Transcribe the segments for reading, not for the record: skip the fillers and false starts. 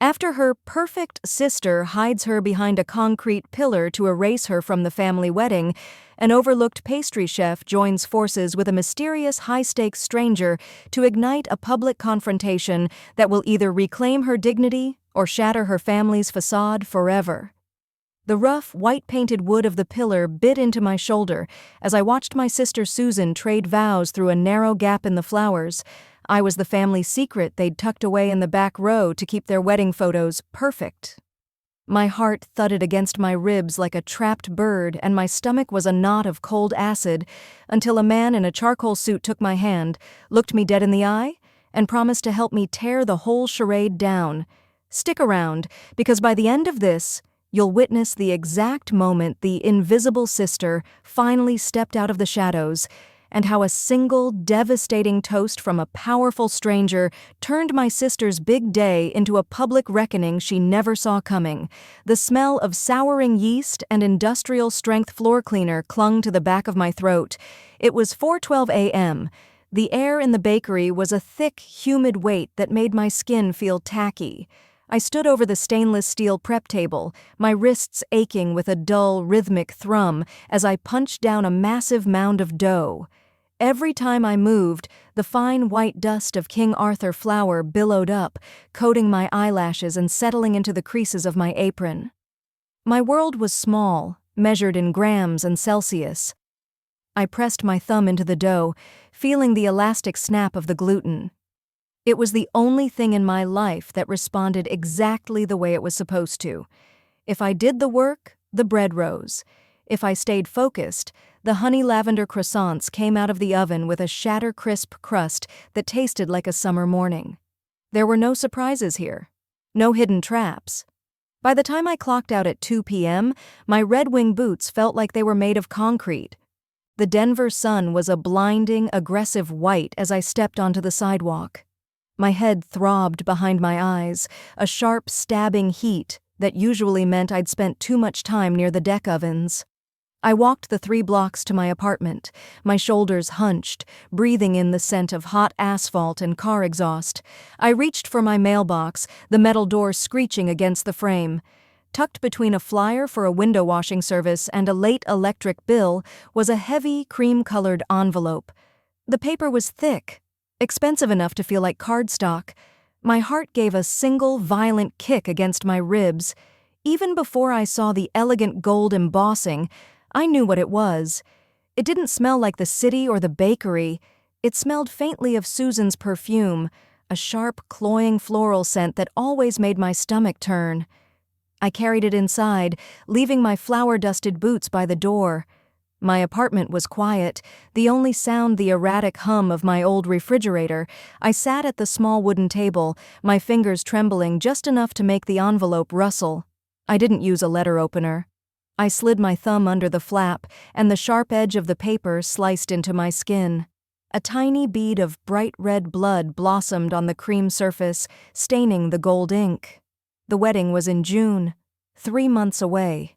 After her perfect sister hides her behind a concrete pillar to erase her from the family wedding, an overlooked pastry chef joins forces with a mysterious high-stakes stranger to ignite a public confrontation that will either reclaim her dignity or shatter her family's facade forever. The rough, white-painted wood of the pillar bit into my shoulder as I watched my sister Susan trade vows through a narrow gap in the flowers. I was the family secret they'd tucked away in the back row to keep their wedding photos perfect. My heart thudded against my ribs like a trapped bird, and my stomach was a knot of cold acid until a man in a charcoal suit took my hand, looked me dead in the eye, and promised to help me tear the whole charade down. Stick around, because by the end of this, you'll witness the exact moment the invisible sister finally stepped out of the shadows, and how a single, devastating toast from a powerful stranger turned my sister's big day into a public reckoning she never saw coming. The smell of souring yeast and industrial-strength floor cleaner clung to the back of my throat. It was 4:12 a.m. The air in the bakery was a thick, humid weight that made my skin feel tacky. I stood over the stainless steel prep table, my wrists aching with a dull, rhythmic thrum as I punched down a massive mound of dough. Every time I moved, the fine white dust of King Arthur flour billowed up, coating my eyelashes and settling into the creases of my apron. My world was small, measured in grams and Celsius. I pressed my thumb into the dough, feeling the elastic snap of the gluten. It was the only thing in my life that responded exactly the way it was supposed to. If I did the work, the bread rose. If I stayed focused, the honey lavender croissants came out of the oven with a shatter-crisp crust that tasted like a summer morning. There were no surprises here. No hidden traps. By the time I clocked out at 2 p.m., my Red Wing boots felt like they were made of concrete. The Denver sun was a blinding, aggressive white as I stepped onto the sidewalk. My head throbbed behind my eyes, a sharp, stabbing heat that usually meant I'd spent too much time near the deck ovens. I walked the 3 blocks to my apartment, my shoulders hunched, breathing in the scent of hot asphalt and car exhaust. I reached for my mailbox, the metal door screeching against the frame. Tucked between a flyer for a window washing service and a late electric bill was a heavy, cream-colored envelope. The paper was thick, expensive enough to feel like cardstock. My heart gave a single violent kick against my ribs. Even before I saw the elegant gold embossing, I knew what it was. It didn't smell like the city or the bakery. It smelled faintly of Susan's perfume, a sharp, cloying floral scent that always made my stomach turn. I carried it inside, leaving my flour-dusted boots by the door. My apartment was quiet, the only sound the erratic hum of my old refrigerator. I sat at the small wooden table, my fingers trembling just enough to make the envelope rustle. I didn't use a letter opener. I slid my thumb under the flap, and the sharp edge of the paper sliced into my skin. A tiny bead of bright red blood blossomed on the cream surface, staining the gold ink. The wedding was in June, 3 months away.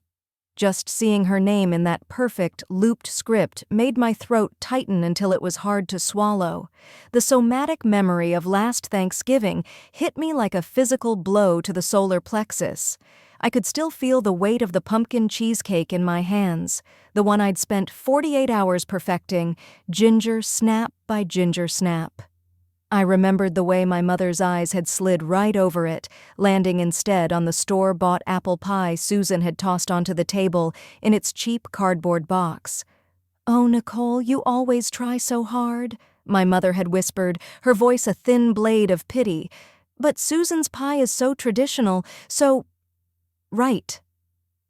Just seeing her name in that perfect, looped script made my throat tighten until it was hard to swallow. The somatic memory of last Thanksgiving hit me like a physical blow to the solar plexus. I could still feel the weight of the pumpkin cheesecake in my hands, the one I'd spent 48 hours perfecting, ginger snap by ginger snap. I remembered the way my mother's eyes had slid right over it, landing instead on the store-bought apple pie Susan had tossed onto the table in its cheap cardboard box. "Oh, Nicole, you always try so hard," my mother had whispered, her voice a thin blade of pity. "But Susan's pie is so traditional, so..." Right.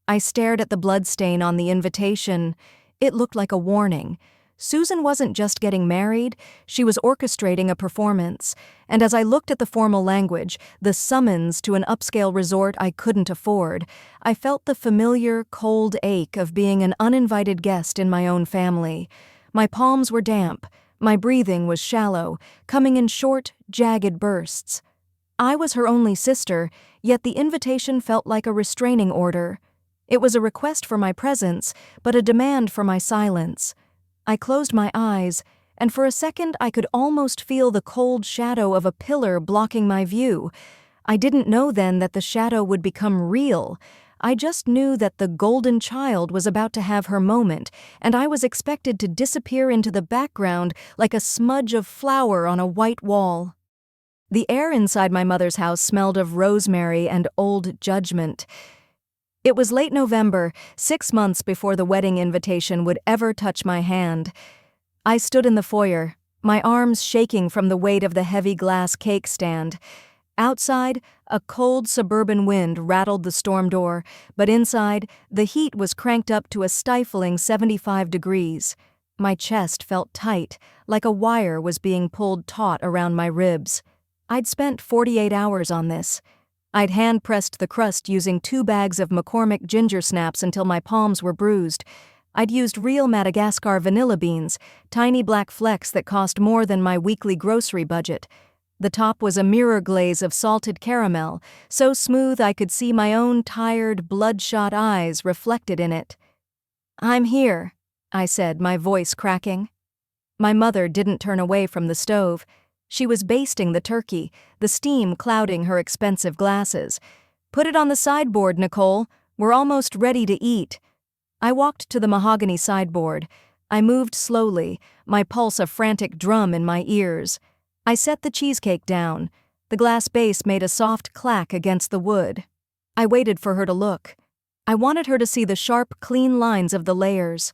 I stared at the bloodstain on the invitation. It looked like a warning. Susan wasn't just getting married, she was orchestrating a performance, and as I looked at the formal language, the summons to an upscale resort I couldn't afford, I felt the familiar, cold ache of being an uninvited guest in my own family. My palms were damp, my breathing was shallow, coming in short, jagged bursts. I was her only sister, yet the invitation felt like a restraining order. It was a request for my presence, but a demand for my silence. I closed my eyes, and for a second I could almost feel the cold shadow of a pillar blocking my view. I didn't know then that the shadow would become real. I just knew that the golden child was about to have her moment, and I was expected to disappear into the background like a smudge of flour on a white wall. The air inside my mother's house smelled of rosemary and old judgment. It was late November, 6 months before the wedding invitation would ever touch my hand. I stood in the foyer, my arms shaking from the weight of the heavy glass cake stand. Outside, a cold suburban wind rattled the storm door, but inside, the heat was cranked up to a stifling 75 degrees. My chest felt tight, like a wire was being pulled taut around my ribs. I'd spent 48 hours on this. I'd hand-pressed the crust using 2 bags of McCormick ginger snaps until my palms were bruised. I'd used real Madagascar vanilla beans, tiny black flecks that cost more than my weekly grocery budget. The top was a mirror glaze of salted caramel, so smooth I could see my own tired, bloodshot eyes reflected in it. "I'm here," I said, my voice cracking. My mother didn't turn away from the stove. She was basting the turkey, the steam clouding her expensive glasses. "Put it on the sideboard, Nicole. We're almost ready to eat." I walked to the mahogany sideboard. I moved slowly, my pulse a frantic drum in my ears. I set the cheesecake down. The glass base made a soft clack against the wood. I waited for her to look. I wanted her to see the sharp, clean lines of the layers.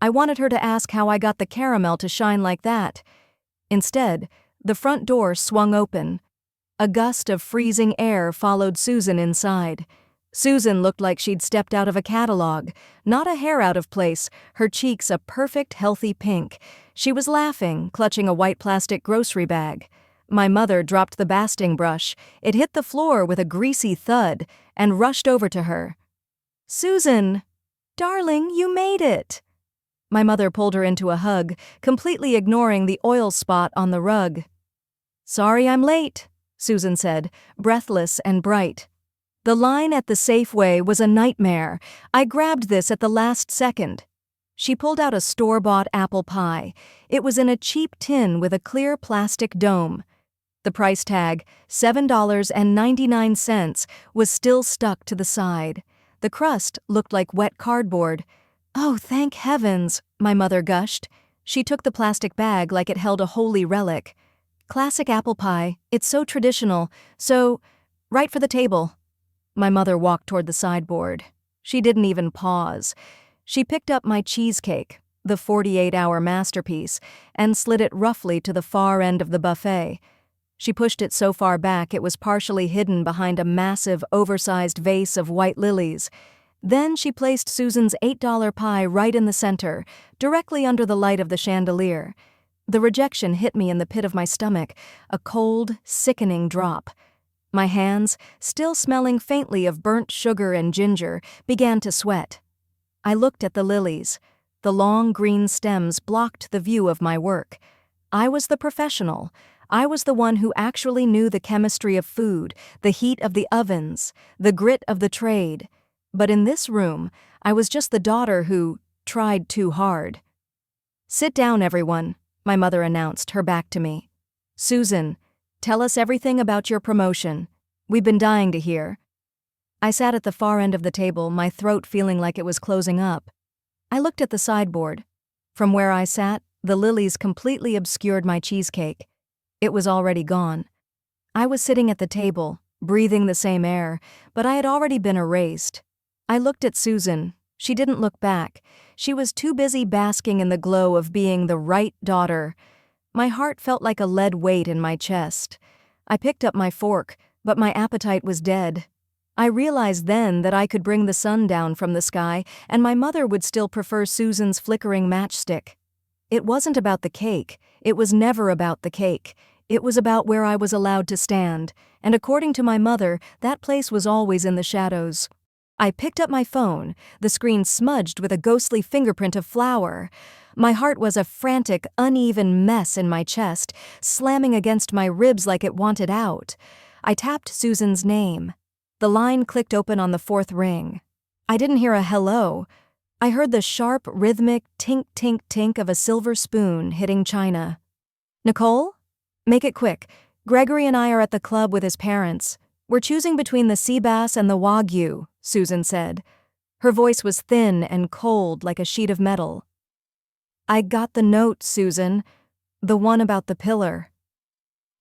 I wanted her to ask how I got the caramel to shine like that. Instead, the front door swung open. A gust of freezing air followed Susan inside. Susan looked like she'd stepped out of a catalog, not a hair out of place, her cheeks a perfect, healthy pink. She was laughing, clutching a white plastic grocery bag. My mother dropped the basting brush. It hit the floor with a greasy thud and rushed over to her. "Susan, darling, you made it." My mother pulled her into a hug, completely ignoring the oil spot on the rug. "Sorry I'm late," Susan said, breathless and bright. The line at the Safeway was a nightmare. I grabbed this at the last second. She pulled out a store-bought apple pie. It was in a cheap tin with a clear plastic dome. The price tag, $7.99, was still stuck to the side. The crust looked like wet cardboard. "Oh, thank heavens," my mother gushed. She took the plastic bag like it held a holy relic. "Classic apple pie. It's so traditional. So, right for the table." My mother walked toward the sideboard. She didn't even pause. She picked up my cheesecake, the 48-hour masterpiece, and slid it roughly to the far end of the buffet. She pushed it so far back it was partially hidden behind a massive, oversized vase of white lilies. Then she placed Susan's $8 pie right in the center, directly under the light of the chandelier. The rejection hit me in the pit of my stomach, a cold, sickening drop. My hands, still smelling faintly of burnt sugar and ginger, began to sweat. I looked at the lilies. The long green stems blocked the view of my work. I was the professional. I was the one who actually knew the chemistry of food, the heat of the ovens, the grit of the trade. But in this room, I was just the daughter who tried too hard. "Sit down, everyone," my mother announced, her back to me. "Susan, tell us everything about your promotion. We've been dying to hear." I sat at the far end of the table, my throat feeling like it was closing up. I looked at the sideboard. From where I sat, the lilies completely obscured my cheesecake. It was already gone. I was sitting at the table, breathing the same air, but I had already been erased. I looked at Susan. She didn't look back. She was too busy basking in the glow of being the right daughter. My heart felt like a lead weight in my chest. I picked up my fork, but my appetite was dead. I realized then that I could bring the sun down from the sky, and my mother would still prefer Susan's flickering matchstick. It wasn't about the cake. It was never about the cake. It was about where I was allowed to stand, and according to my mother, that place was always in the shadows. I picked up my phone, the screen smudged with a ghostly fingerprint of flour. My heart was a frantic, uneven mess in my chest, slamming against my ribs like it wanted out. I tapped Susan's name. The line clicked open on the 4th ring. I didn't hear a hello. I heard the sharp, rhythmic tink-tink-tink of a silver spoon hitting china. "Nicole? Make it quick. Gregory and I are at the club with his parents. "We're choosing between the sea bass and the wagyu," Susan said. Her voice was thin and cold like a sheet of metal. "I got the note, Susan. The one about the pillar."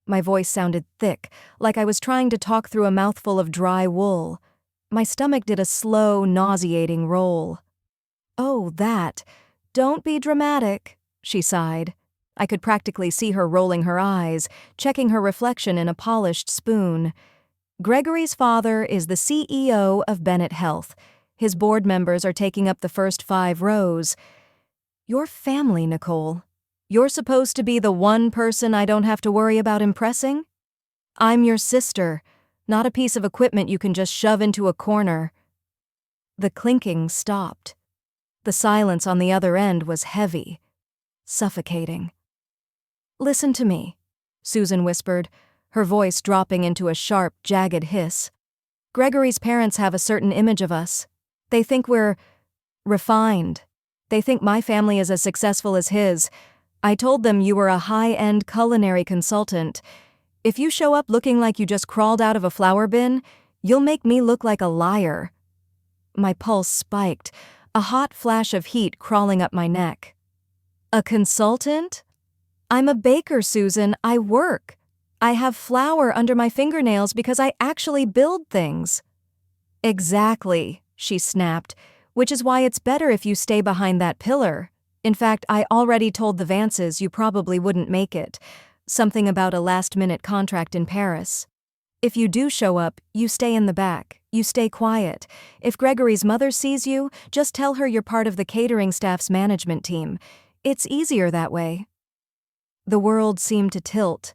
My voice sounded thick, like I was trying to talk through a mouthful of dry wool. My stomach did a slow, nauseating roll. "Oh, that. Don't be dramatic," she sighed. I could practically see her rolling her eyes, checking her reflection in a polished spoon. "Gregory's father is the CEO of Bennett Health. His board members are taking up the first 5 rows. Your family, Nicole. You're supposed to be the one person I don't have to worry about impressing? I'm your sister, not a piece of equipment you can just shove into a corner." The clinking stopped. The silence on the other end was heavy, suffocating. "Listen to me," Susan whispered, her voice dropping into a sharp, jagged hiss. "Gregory's parents have a certain image of us. They think we're refined. They think my family is as successful as his. I told them you were a high-end culinary consultant. If you show up looking like you just crawled out of a flower bin, you'll make me look like a liar." My pulse spiked, a hot flash of heat crawling up my neck. "A consultant? I'm a baker, Susan. I work. I have flour under my fingernails because I actually build things." "Exactly," she snapped, "which is why it's better if you stay behind that pillar. In fact, I already told the Vances you probably wouldn't make it. Something about a last-minute contract in Paris. If you do show up, you stay in the back. You stay quiet. If Gregory's mother sees you, just tell her you're part of the catering staff's management team. It's easier that way." The world seemed to tilt.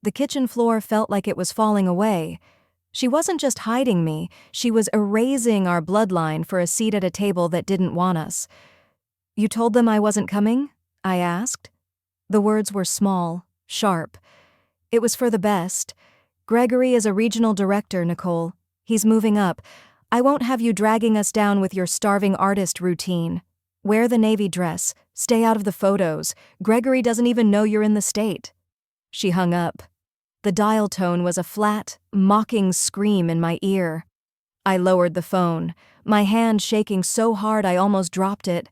The kitchen floor felt like it was falling away. She wasn't just hiding me, she was erasing our bloodline for a seat at a table that didn't want us. "You told them I wasn't coming?" I asked. The words were small, sharp. "It was for the best. Gregory is a regional director, Nicole. He's moving up. I won't have you dragging us down with your starving artist routine. Wear the navy dress. Stay out of the photos. Gregory doesn't even know you're in the state." She hung up. The dial tone was a flat, mocking scream in my ear. I lowered the phone, my hand shaking so hard I almost dropped it.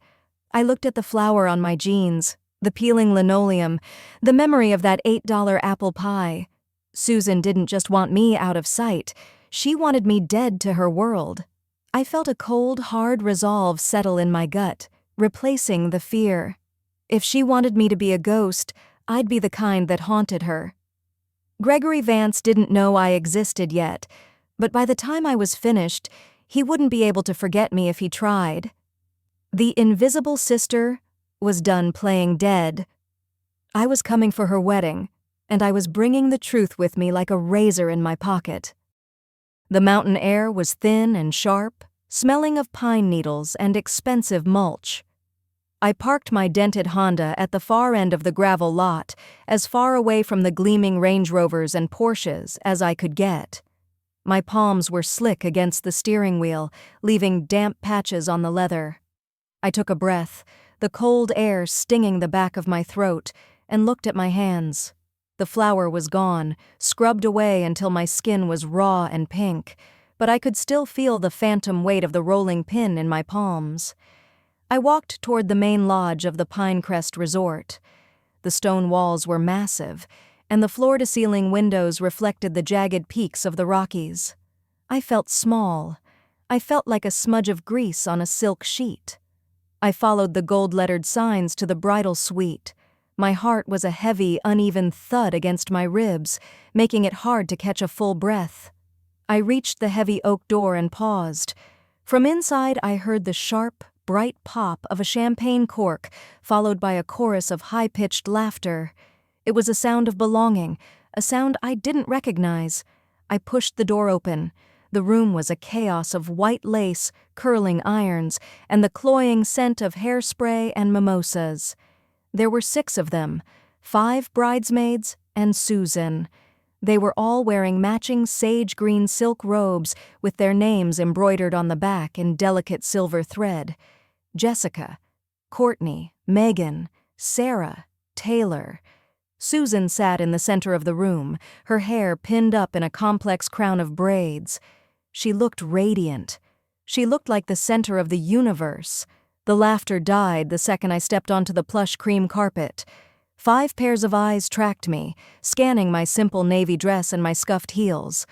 I looked at the flour on my jeans, the peeling linoleum, the memory of that $8 apple pie. Susan didn't just want me out of sight. She wanted me dead to her world. I felt a cold, hard resolve settle in my gut, replacing the fear. If she wanted me to be a ghost, I'd be the kind that haunted her. Gregory Vance didn't know I existed yet, but by the time I was finished, he wouldn't be able to forget me if he tried. The invisible sister was done playing dead. I was coming for her wedding, and I was bringing the truth with me like a razor in my pocket. The mountain air was thin and sharp, smelling of pine needles and expensive mulch. I parked my dented Honda at the far end of the gravel lot, as far away from the gleaming Range Rovers and Porsches as I could get. My palms were slick against the steering wheel, leaving damp patches on the leather. I took a breath, the cold air stinging the back of my throat, and looked at my hands. The flour was gone, scrubbed away until my skin was raw and pink, but I could still feel the phantom weight of the rolling pin in my palms. I walked toward the main lodge of the Pinecrest Resort. The stone walls were massive, and the floor-to-ceiling windows reflected the jagged peaks of the Rockies. I felt small. I felt like a smudge of grease on a silk sheet. I followed the gold-lettered signs to the bridal suite. My heart was a heavy, uneven thud against my ribs, making it hard to catch a full breath. I reached the heavy oak door and paused. From inside, I heard the sharp, bright pop of a champagne cork, followed by a chorus of high-pitched laughter. It was a sound of belonging, a sound I didn't recognize. I pushed the door open. The room was a chaos of white lace, curling irons, and the cloying scent of hairspray and mimosas. There were 6 of them, 5 bridesmaids and Susan. They were all wearing matching sage-green silk robes with their names embroidered on the back in delicate silver thread. Jessica, Courtney, Megan, Sarah, Taylor. Susan sat in the center of the room, her hair pinned up in a complex crown of braids. She looked radiant. She looked like the center of the universe. The laughter died the second I stepped onto the plush cream carpet. 5 pairs of eyes tracked me, scanning my simple navy dress and my scuffed heels.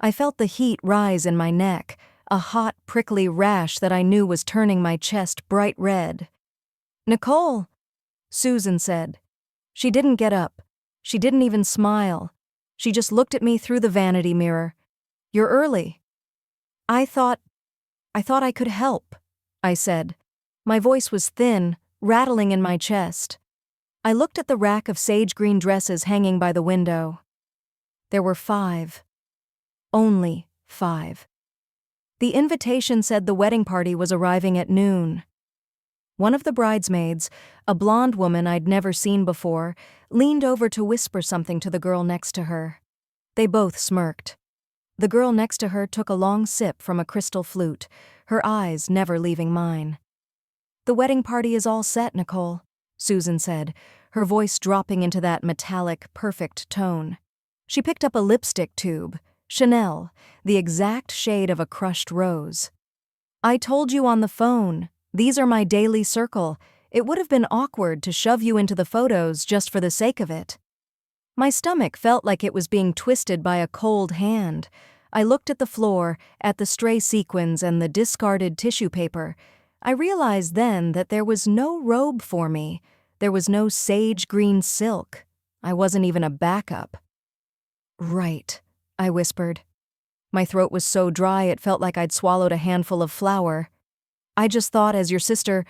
I felt the heat rise in my neck, a hot, prickly rash that I knew was turning my chest bright red. "Nicole," Susan said. She didn't get up. She didn't even smile. She just looked at me through the vanity mirror. "You're early." I thought I could help," I said. My voice was thin, rattling in my chest. I looked at the rack of sage-green dresses hanging by the window. There were 5. Only 5. The invitation said the wedding party was arriving at noon. One of the bridesmaids, a blonde woman I'd never seen before, leaned over to whisper something to the girl next to her. They both smirked. The girl next to her took a long sip from a crystal flute, her eyes never leaving mine. "The wedding party is all set, Nicole," Susan said, her voice dropping into that metallic, perfect tone. She picked up a lipstick tube, Chanel, the exact shade of a crushed rose. "I told you on the phone. These are my daily circle. It would have been awkward to shove you into the photos just for the sake of it." My stomach felt like it was being twisted by a cold hand. I looked at the floor, at the stray sequins and the discarded tissue paper. I realized then that there was no robe for me. There was no sage-green silk. I wasn't even a backup. "Right," I whispered. My throat was so dry it felt like I'd swallowed a handful of flour. "I just thought as your sister—"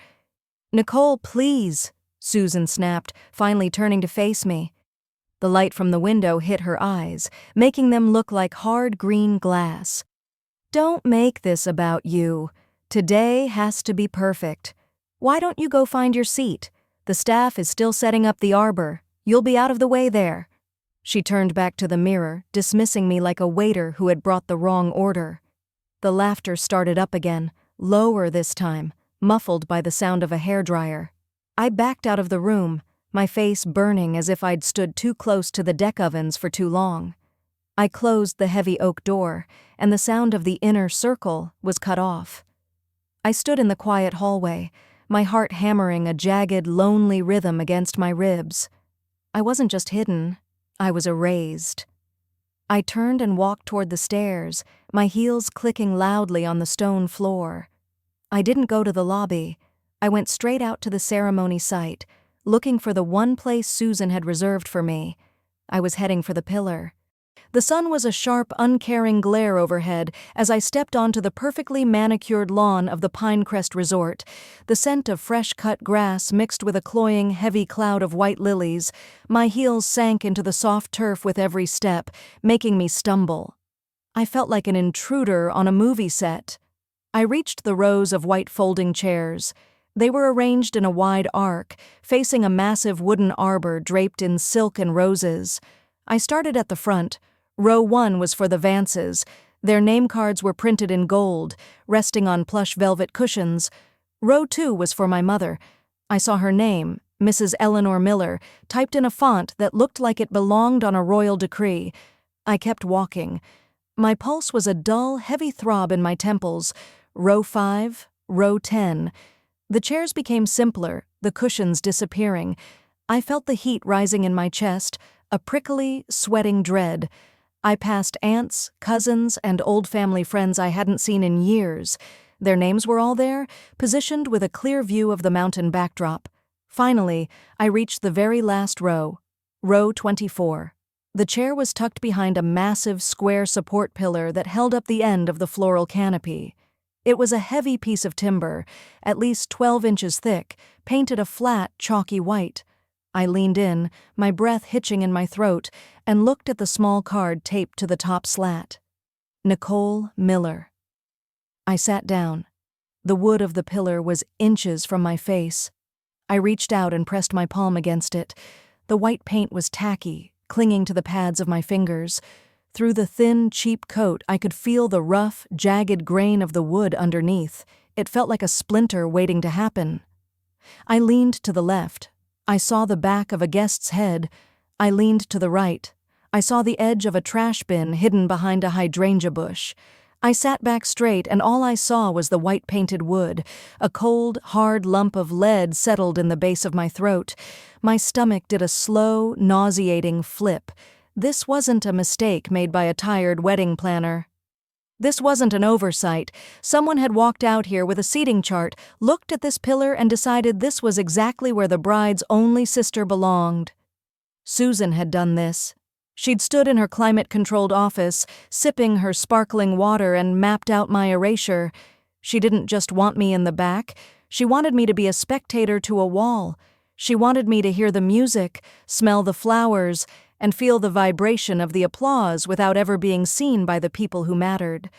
"Nicole, please," Susan snapped, finally turning to face me. The light from the window hit her eyes, making them look like hard green glass. "Don't make this about you. Today has to be perfect. Why don't you go find your seat? The staff is still setting up the arbor. You'll be out of the way there." She turned back to the mirror, dismissing me like a waiter who had brought the wrong order. The laughter started up again, lower this time, muffled by the sound of a hairdryer. I backed out of the room, my face burning as if I'd stood too close to the deck ovens for too long. I closed the heavy oak door, and the sound of the inner circle was cut off. I stood in the quiet hallway, my heart hammering a jagged, lonely rhythm against my ribs. I wasn't just hidden, I was erased. I turned and walked toward the stairs, my heels clicking loudly on the stone floor. I didn't go to the lobby. I went straight out to the ceremony site, looking for the one place Susan had reserved for me. I was heading for the pillar. The sun was a sharp, uncaring glare overhead as I stepped onto the perfectly manicured lawn of the Pinecrest Resort, the scent of fresh-cut grass mixed with a cloying, heavy cloud of white lilies. My heels sank into the soft turf with every step, making me stumble. I felt like an intruder on a movie set. I reached the rows of white folding chairs. They were arranged in a wide arc, facing a massive wooden arbor draped in silk and roses. I started at the front. Row 1 was for the Vances. Their name cards were printed in gold, resting on plush velvet cushions. Row 2 was for my mother. I saw her name, Mrs. Eleanor Miller, typed in a font that looked like it belonged on a royal decree. I kept walking. My pulse was a dull, heavy throb in my temples. Row 5, row 10. The chairs became simpler, the cushions disappearing. I felt the heat rising in my chest, a prickly, sweating dread. I passed aunts, cousins, and old family friends I hadn't seen in years. Their names were all there, positioned with a clear view of the mountain backdrop. Finally, I reached the very last row, row 24. The chair was tucked behind a massive square support pillar that held up the end of the floral canopy. It was a heavy piece of timber, at least 12 inches thick, painted a flat, chalky white. I leaned in, my breath hitching in my throat, and looked at the small card taped to the top slat. Nicole Miller. I sat down. The wood of the pillar was inches from my face. I reached out and pressed my palm against it. The white paint was tacky, clinging to the pads of my fingers. Through the thin, cheap coat, I could feel the rough, jagged grain of the wood underneath. It felt like a splinter waiting to happen. I leaned to the left. I saw the back of a guest's head. I leaned to the right. I saw the edge of a trash bin hidden behind a hydrangea bush. I sat back straight, and all I saw was the white-painted wood. A cold, hard lump of lead settled in the base of my throat. My stomach did a slow, nauseating flip. This wasn't a mistake made by a tired wedding planner. This wasn't an oversight. Someone had walked out here with a seating chart, looked at this pillar, and decided this was exactly where the bride's only sister belonged. Susan had done this. She'd stood in her climate-controlled office, sipping her sparkling water, and mapped out my erasure. She didn't just want me in the back. She wanted me to be a spectator to a wall. She wanted me to hear the music, smell the flowers, and feel the vibration of the applause without ever being seen by the people who mattered.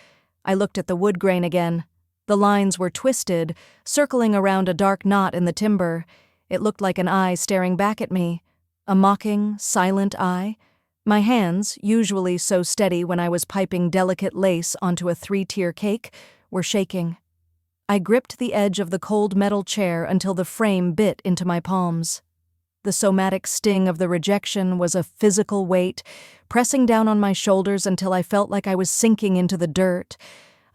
I looked at the wood grain again. The lines were twisted, circling around a dark knot in the timber. It looked like an eye staring back at me. A mocking, silent eye. My hands, usually so steady when I was piping delicate lace onto a 3-tier cake, were shaking. I gripped the edge of the cold metal chair until the frame bit into my palms. The somatic sting of the rejection was a physical weight, pressing down on my shoulders until I felt like I was sinking into the dirt.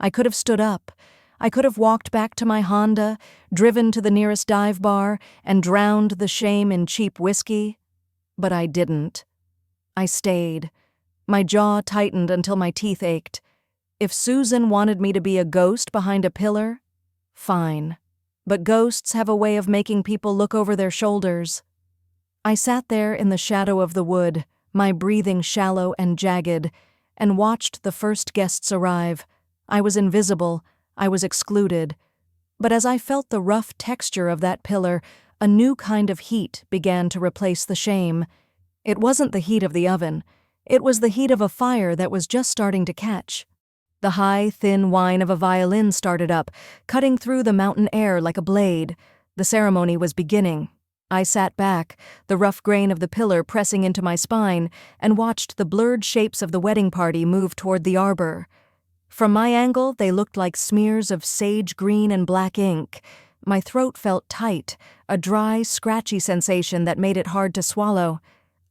I could have stood up. I could have walked back to my Honda, driven to the nearest dive bar, and drowned the shame in cheap whiskey. But I didn't. I stayed. My jaw tightened until my teeth ached. If Susan wanted me to be a ghost behind a pillar, fine. But ghosts have a way of making people look over their shoulders. I sat there in the shadow of the wood, my breathing shallow and jagged, and watched the first guests arrive. I was invisible. I was excluded. But as I felt the rough texture of that pillar, a new kind of heat began to replace the shame. It wasn't the heat of the oven. It was the heat of a fire that was just starting to catch. The high, thin whine of a violin started up, cutting through the mountain air like a blade. The ceremony was beginning. I sat back, the rough grain of the pillar pressing into my spine, and watched the blurred shapes of the wedding party move toward the arbor. From my angle, they looked like smears of sage green and black ink. My throat felt tight, a dry, scratchy sensation that made it hard to swallow.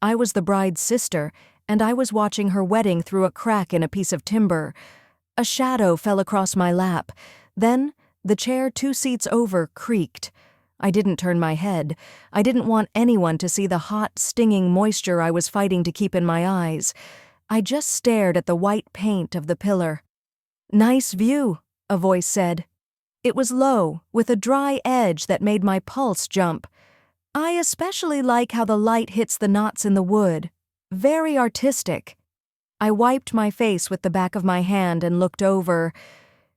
I was the bride's sister, and I was watching her wedding through a crack in a piece of timber. A shadow fell across my lap. Then, the chair 2 seats over creaked. I didn't turn my head. I didn't want anyone to see the hot, stinging moisture I was fighting to keep in my eyes. I just stared at the white paint of the pillar. "Nice view," a voice said. It was low, with a dry edge that made my pulse jump. "I especially like how the light hits the knots in the wood. Very artistic." I wiped my face with the back of my hand and looked over.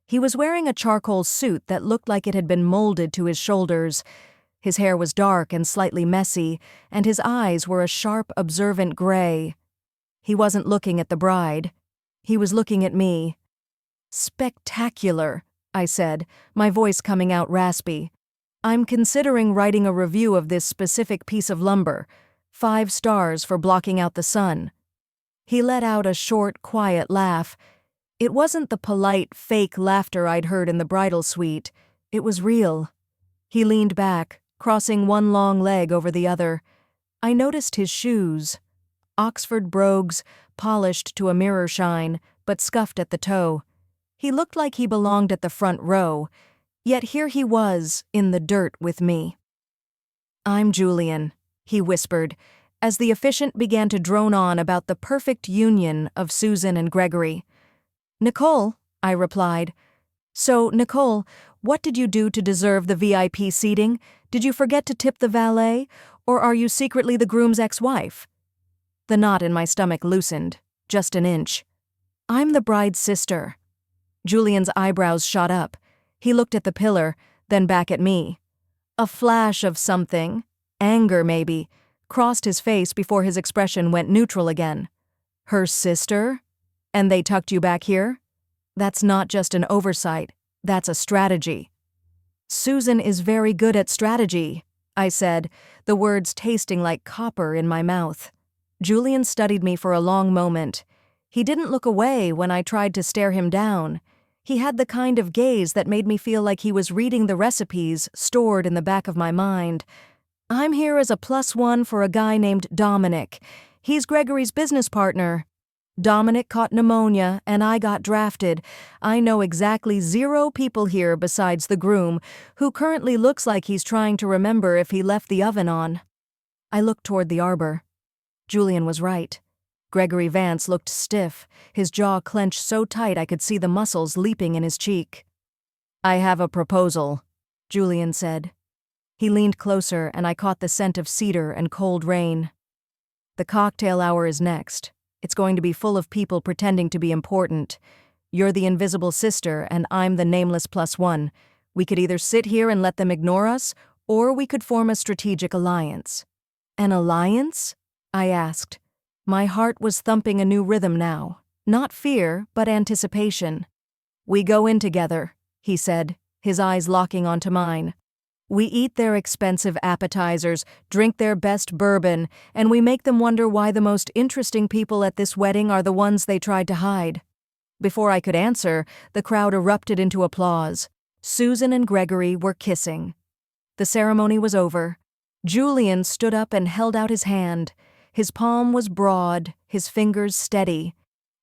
He was wearing a charcoal suit that looked like it had been molded to his shoulders. His hair was dark and slightly messy, and his eyes were a sharp, observant gray. He wasn't looking at the bride. He was looking at me. "Spectacular," I said, my voice coming out raspy. "I'm considering writing a review of this specific piece of lumber. 5 stars for blocking out the sun." He let out a short, quiet laugh. It wasn't the polite, fake laughter I'd heard in the bridal suite. It was real. He leaned back, crossing one long leg over the other. I noticed his shoes. Oxford brogues, polished to a mirror shine, but scuffed at the toe. He looked like he belonged at the front row, yet here he was, in the dirt with me. "I'm Julian," he whispered, as the officiant began to drone on about the perfect union of Susan and Gregory. "Nicole," I replied. "So, Nicole, what did you do to deserve the VIP seating? Did you forget to tip the valet? Or are you secretly the groom's ex-wife?" The knot in my stomach loosened, just an inch. "I'm the bride's sister." Julian's eyebrows shot up. He looked at the pillar, then back at me. A flash of something, anger maybe, crossed his face before his expression went neutral again. "Her sister? And they tucked you back here? That's not just an oversight, that's a strategy." "Susan is very good at strategy," I said, the words tasting like copper in my mouth. Julian studied me for a long moment. He didn't look away when I tried to stare him down. He had the kind of gaze that made me feel like he was reading the recipes stored in the back of my mind. "I'm here as a +1 for a guy named Dominic. He's Gregory's business partner. Dominic caught pneumonia, and I got drafted. I know exactly 0 people here besides the groom, who currently looks like he's trying to remember if he left the oven on. I looked toward the arbor. Julian was right. Gregory Vance looked stiff, his jaw clenched so tight I could see the muscles leaping in his cheek. "I have a proposal," Julian said. He leaned closer, and I caught the scent of cedar and cold rain. "The cocktail hour is next. It's going to be full of people pretending to be important. You're the invisible sister, and I'm the nameless +1. We could either sit here and let them ignore us, or we could form a strategic alliance." "An alliance?" I asked. My heart was thumping a new rhythm now. Not fear, but anticipation. "We go in together," he said, his eyes locking onto mine. "We eat their expensive appetizers, drink their best bourbon, and we make them wonder why the most interesting people at this wedding are the ones they tried to hide." Before I could answer, the crowd erupted into applause. Susan and Gregory were kissing. The ceremony was over. Julian stood up and held out his hand. His palm was broad, his fingers steady.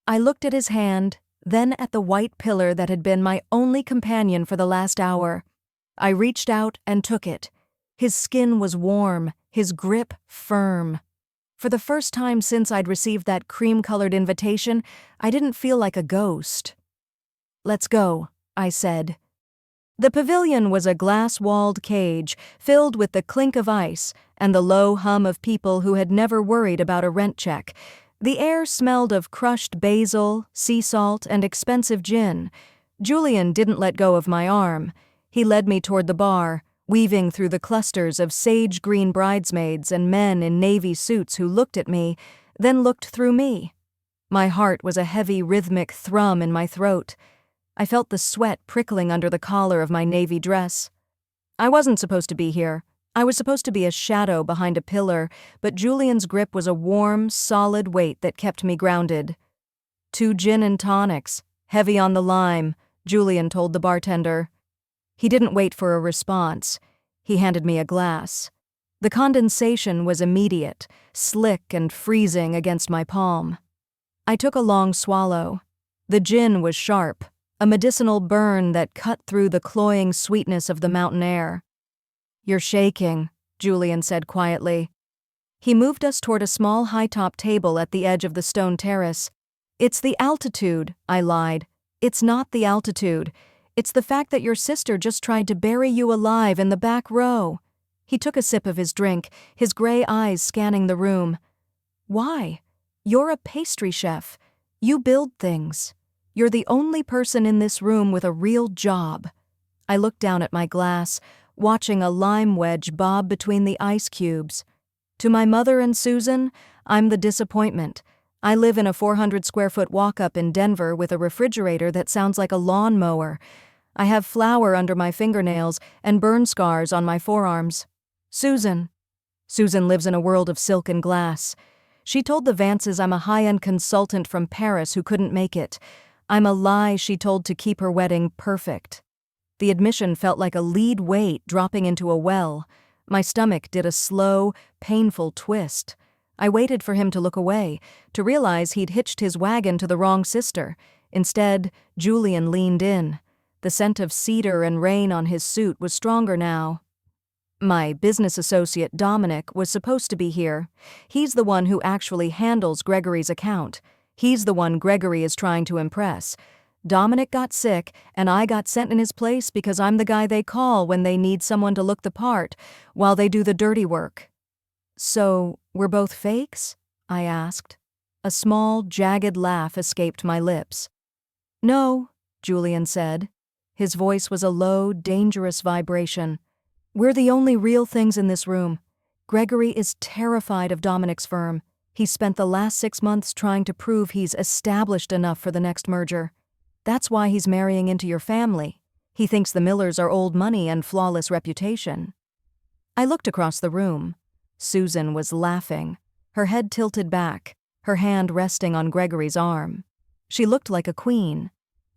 I looked at his hand, then at the white pillar that had been my only companion for the last hour. I reached out and took it. His skin was warm, his grip firm. For the first time since I'd received that cream-colored invitation, I didn't feel like a ghost. "Let's go," I said. The pavilion was a glass-walled cage, filled with the clink of ice and the low hum of people who had never worried about a rent check. The air smelled of crushed basil, sea salt, and expensive gin. Julian didn't let go of my arm. He led me toward the bar, weaving through the clusters of sage-green bridesmaids and men in navy suits who looked at me, then looked through me. My heart was a heavy rhythmic thrum in my throat. I felt the sweat prickling under the collar of my navy dress. I wasn't supposed to be here. I was supposed to be a shadow behind a pillar, but Julian's grip was a warm, solid weight that kept me grounded. "2 gin and tonics, heavy on the lime," Julian told the bartender. He didn't wait for a response. He handed me a glass. The condensation was immediate, slick and freezing against my palm. I took a long swallow. The gin was sharp, a medicinal burn that cut through the cloying sweetness of the mountain air. "You're shaking," Julian said quietly. He moved us toward a small high-top table at the edge of the stone terrace. "It's the altitude," I lied. "It's not the altitude. It's the fact that your sister just tried to bury you alive in the back row." He took a sip of his drink, his gray eyes scanning the room. "Why? You're a pastry chef. You build things. You're the only person in this room with a real job." I looked down at my glass, watching a lime wedge bob between the ice cubes. To my mother and Susan, I'm the disappointment. I live in a 400-square-foot walk-up in Denver with a refrigerator that sounds like a lawnmower. I have flour under my fingernails and burn scars on my forearms. Susan lives in a world of silk and glass. She told the Vances I'm a high-end consultant from Paris who couldn't make it. I'm a lie she told to keep her wedding perfect. The admission felt like a lead weight dropping into a well. My stomach did a slow, painful twist. I waited for him to look away, to realize he'd hitched his wagon to the wrong sister. Instead, Julian leaned in. The scent of cedar and rain on his suit was stronger now. My business associate, Dominic, was supposed to be here. He's the one who actually handles Gregory's account. He's the one Gregory is trying to impress. Dominic got sick, and I got sent in his place because I'm the guy they call when they need someone to look the part, while they do the dirty work. "So, we're both fakes?" I asked. A small, jagged laugh escaped my lips. "No," Julian said. His voice was a low, dangerous vibration. "We're the only real things in this room. Gregory is terrified of Dominic's firm. He spent the last 6 months trying to prove he's established enough for the next merger. That's why he's marrying into your family. He thinks the Millers are old money and flawless reputation." I looked across the room. Susan was laughing, her head tilted back, her hand resting on Gregory's arm. She looked like a queen.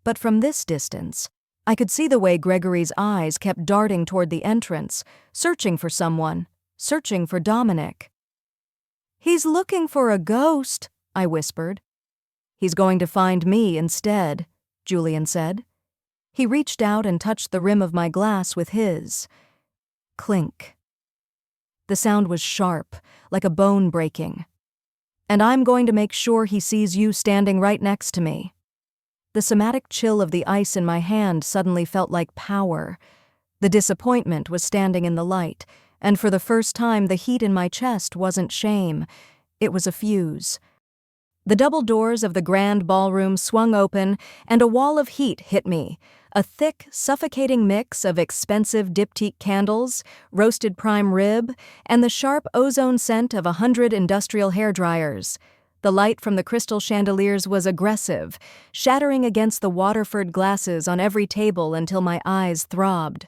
But from this distance, I could see the way Gregory's eyes kept darting toward the entrance, searching for someone, searching for Dominic. "He's looking for a ghost," I whispered. "He's going to find me instead," Julian said. He reached out and touched the rim of my glass with his. Clink. The sound was sharp, like a bone breaking. "And I'm going to make sure he sees you standing right next to me." The somatic chill of the ice in my hand suddenly felt like power. The disappointment was standing in the light, and for the first time the heat in my chest wasn't shame. It was a fuse. The double doors of the grand ballroom swung open, and a wall of heat hit me, a thick, suffocating mix of expensive diptyque candles, roasted prime rib, and the sharp ozone scent of 100 industrial hairdryers. The light from the crystal chandeliers was aggressive, shattering against the Waterford glasses on every table until my eyes throbbed.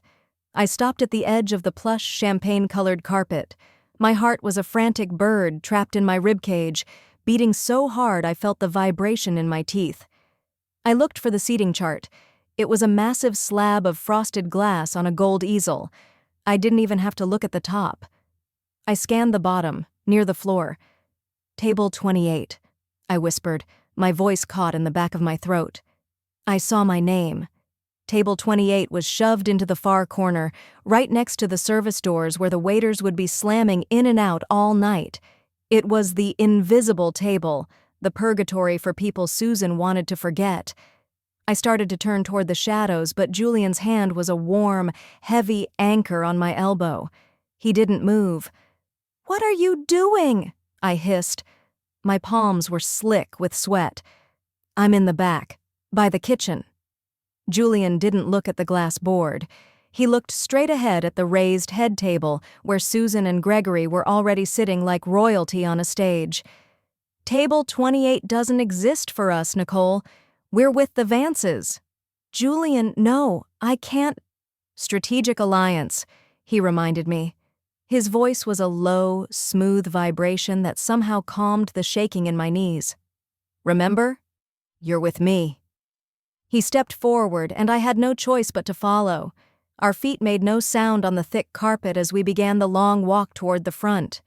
I stopped at the edge of the plush, champagne-colored carpet. My heart was a frantic bird trapped in my ribcage, beating so hard I felt the vibration in my teeth. I looked for the seating chart. It was a massive slab of frosted glass on a gold easel. I didn't even have to look at the top. I scanned the bottom, near the floor. "Table 28, I whispered, my voice caught in the back of my throat. I saw my name. Table 28 was shoved into the far corner, right next to the service doors where the waiters would be slamming in and out all night. It was the invisible table, the purgatory for people Susan wanted to forget. I started to turn toward the shadows, but Julian's hand was a warm, heavy anchor on my elbow. He didn't move. "What are you doing?" I hissed. My palms were slick with sweat. "I'm in the back, by the kitchen." Julian didn't look at the glass board. He looked straight ahead at the raised head table where Susan and Gregory were already sitting like royalty on a stage. "Table 28 doesn't exist for us, Nicole. We're with the Vances." "Julian, no, I can't." "Strategic alliance," he reminded me. His voice was a low, smooth vibration that somehow calmed the shaking in my knees. "Remember? You're with me." He stepped forward, and I had no choice but to follow. Our feet made no sound on the thick carpet as we began the long walk toward the front.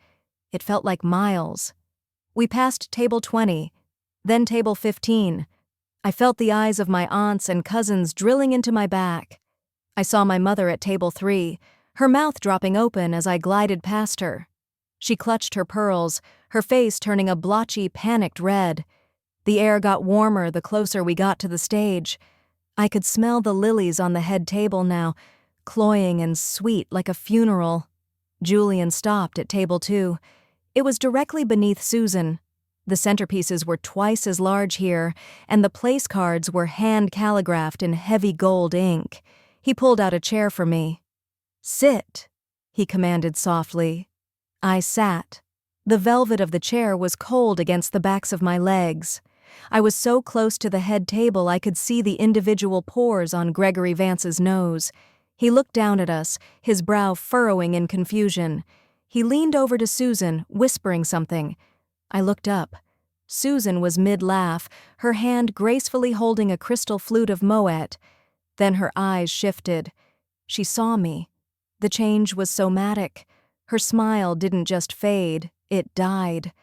It felt like miles. We passed table 20, then table 15. I felt the eyes of my aunts and cousins drilling into my back. I saw my mother at table 3, her mouth dropping open as I glided past her. She clutched her pearls, her face turning a blotchy, panicked red. The air got warmer the closer we got to the stage. I could smell the lilies on the head table now, cloying and sweet like a funeral. Julian stopped at table 2. It was directly beneath Susan. The centerpieces were twice as large here, and the place cards were hand-calligraphed in heavy gold ink. He pulled out a chair for me. "Sit," he commanded softly. I sat. The velvet of the chair was cold against the backs of my legs. I was so close to the head table I could see the individual pores on Gregory Vance's nose. He looked down at us, his brow furrowing in confusion. He leaned over to Susan, whispering something. I looked up. Susan was mid-laugh, her hand gracefully holding a crystal flute of Moet. Then her eyes shifted. She saw me. The change was somatic. Her smile didn't just fade, it died.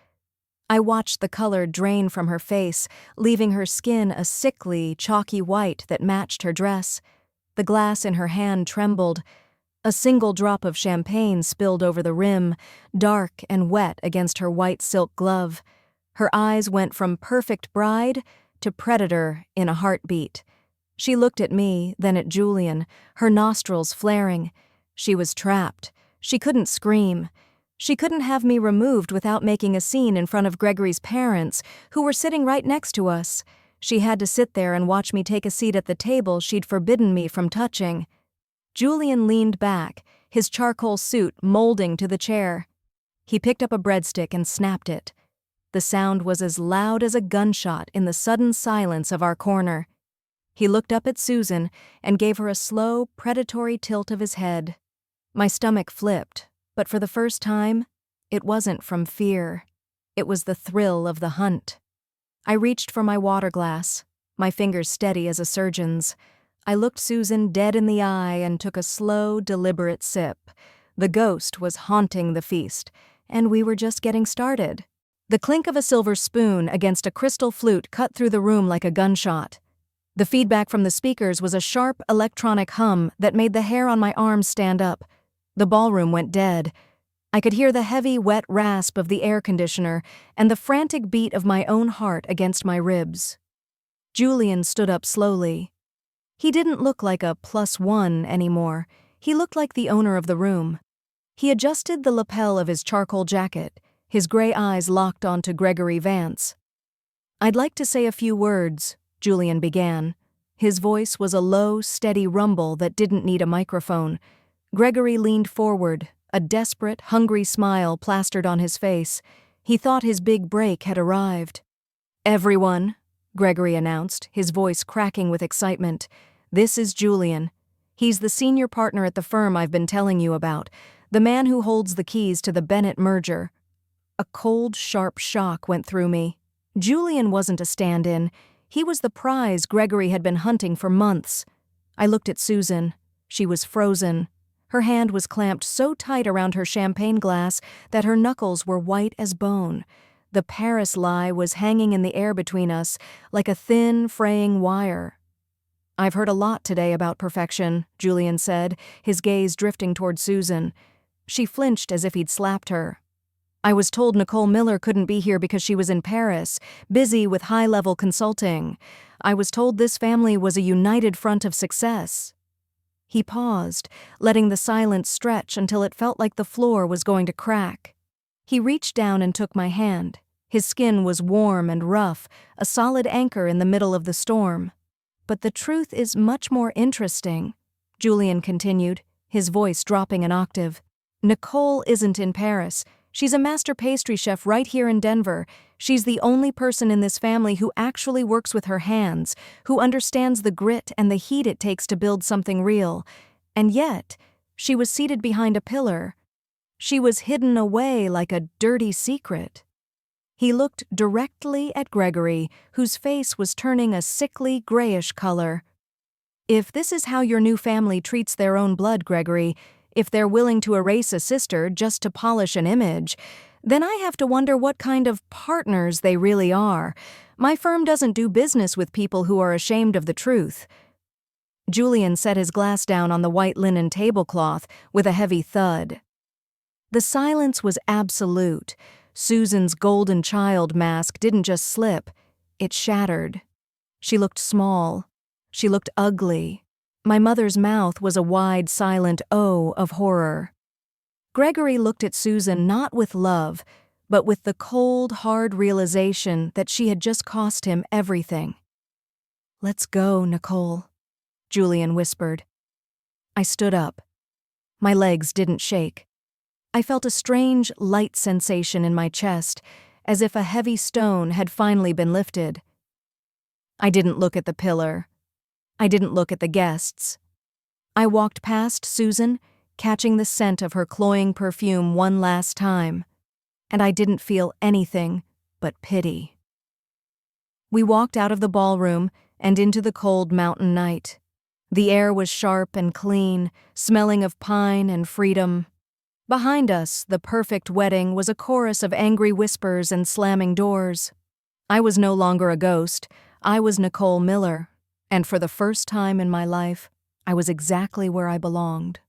I watched the color drain from her face, leaving her skin a sickly, chalky white that matched her dress. The glass in her hand trembled. A single drop of champagne spilled over the rim, dark and wet against her white silk glove. Her eyes went from perfect bride to predator in a heartbeat. She looked at me, then at Julian, her nostrils flaring. She was trapped. She couldn't scream. She couldn't have me removed without making a scene in front of Gregory's parents, who were sitting right next to us. She had to sit there and watch me take a seat at the table she'd forbidden me from touching. Julian leaned back, his charcoal suit molding to the chair. He picked up a breadstick and snapped it. The sound was as loud as a gunshot in the sudden silence of our corner. He looked up at Susan and gave her a slow, predatory tilt of his head. My stomach flipped, but for the first time, it wasn't from fear. It was the thrill of the hunt. I reached for my water glass, my fingers steady as a surgeon's. I looked Susan dead in the eye and took a slow, deliberate sip. The ghost was haunting the feast, and we were just getting started. The clink of a silver spoon against a crystal flute cut through the room like a gunshot. The feedback from the speakers was a sharp electronic hum that made the hair on my arms stand up. The ballroom went dead. I could hear the heavy, wet rasp of the air conditioner and the frantic beat of my own heart against my ribs. Julian stood up slowly. He didn't look like a +1 anymore. He looked like the owner of the room. He adjusted the lapel of his charcoal jacket, his gray eyes locked onto Gregory Vance. "I'd like to say a few words," Julian began. His voice was a low, steady rumble that didn't need a microphone. Gregory leaned forward, a desperate, hungry smile plastered on his face. He thought his big break had arrived. "Everyone," Gregory announced, his voice cracking with excitement, "this is Julian. He's the senior partner at the firm I've been telling you about, the man who holds the keys to the Bennett merger." A cold, sharp shock went through me. Julian wasn't a stand-in. He was the prize Gregory had been hunting for months. I looked at Susan. She was frozen. Her hand was clamped so tight around her champagne glass that her knuckles were white as bone. The Paris lie was hanging in the air between us, like a thin, fraying wire. "I've heard a lot today about perfection," Julian said, his gaze drifting toward Susan. She flinched as if he'd slapped her. "I was told Nicole Miller couldn't be here because she was in Paris, busy with high-level consulting. I was told this family was a united front of success." He paused, letting the silence stretch until it felt like the floor was going to crack. He reached down and took my hand. His skin was warm and rough, a solid anchor in the middle of the storm. "But the truth is much more interesting," Julian continued, his voice dropping an octave. "Nicole isn't in Paris. She's a master pastry chef right here in Denver. She's the only person in this family who actually works with her hands, who understands the grit and the heat it takes to build something real. And yet, she was seated behind a pillar. She was hidden away like a dirty secret." He looked directly at Gregory, whose face was turning a sickly grayish color. "If this is how your new family treats their own blood, Gregory, if they're willing to erase a sister just to polish an image, then I have to wonder what kind of partners they really are. My firm doesn't do business with people who are ashamed of the truth." Julian set his glass down on the white linen tablecloth with a heavy thud. The silence was absolute. Susan's golden child mask didn't just slip, it shattered. She looked small. She looked ugly. My mother's mouth was a wide, silent O of horror. Gregory looked at Susan not with love, but with the cold, hard realization that she had just cost him everything. "Let's go, Nicole," Julian whispered. I stood up. My legs didn't shake. I felt a strange, light sensation in my chest, as if a heavy stone had finally been lifted. I didn't look at the pillar. I didn't look at the guests. I walked past Susan, catching the scent of her cloying perfume one last time, and I didn't feel anything but pity. We walked out of the ballroom and into the cold mountain night. The air was sharp and clean, smelling of pine and freedom. Behind us, the perfect wedding was a chorus of angry whispers and slamming doors. I was no longer a ghost. I was Nicole Miller. And for the first time in my life, I was exactly where I belonged.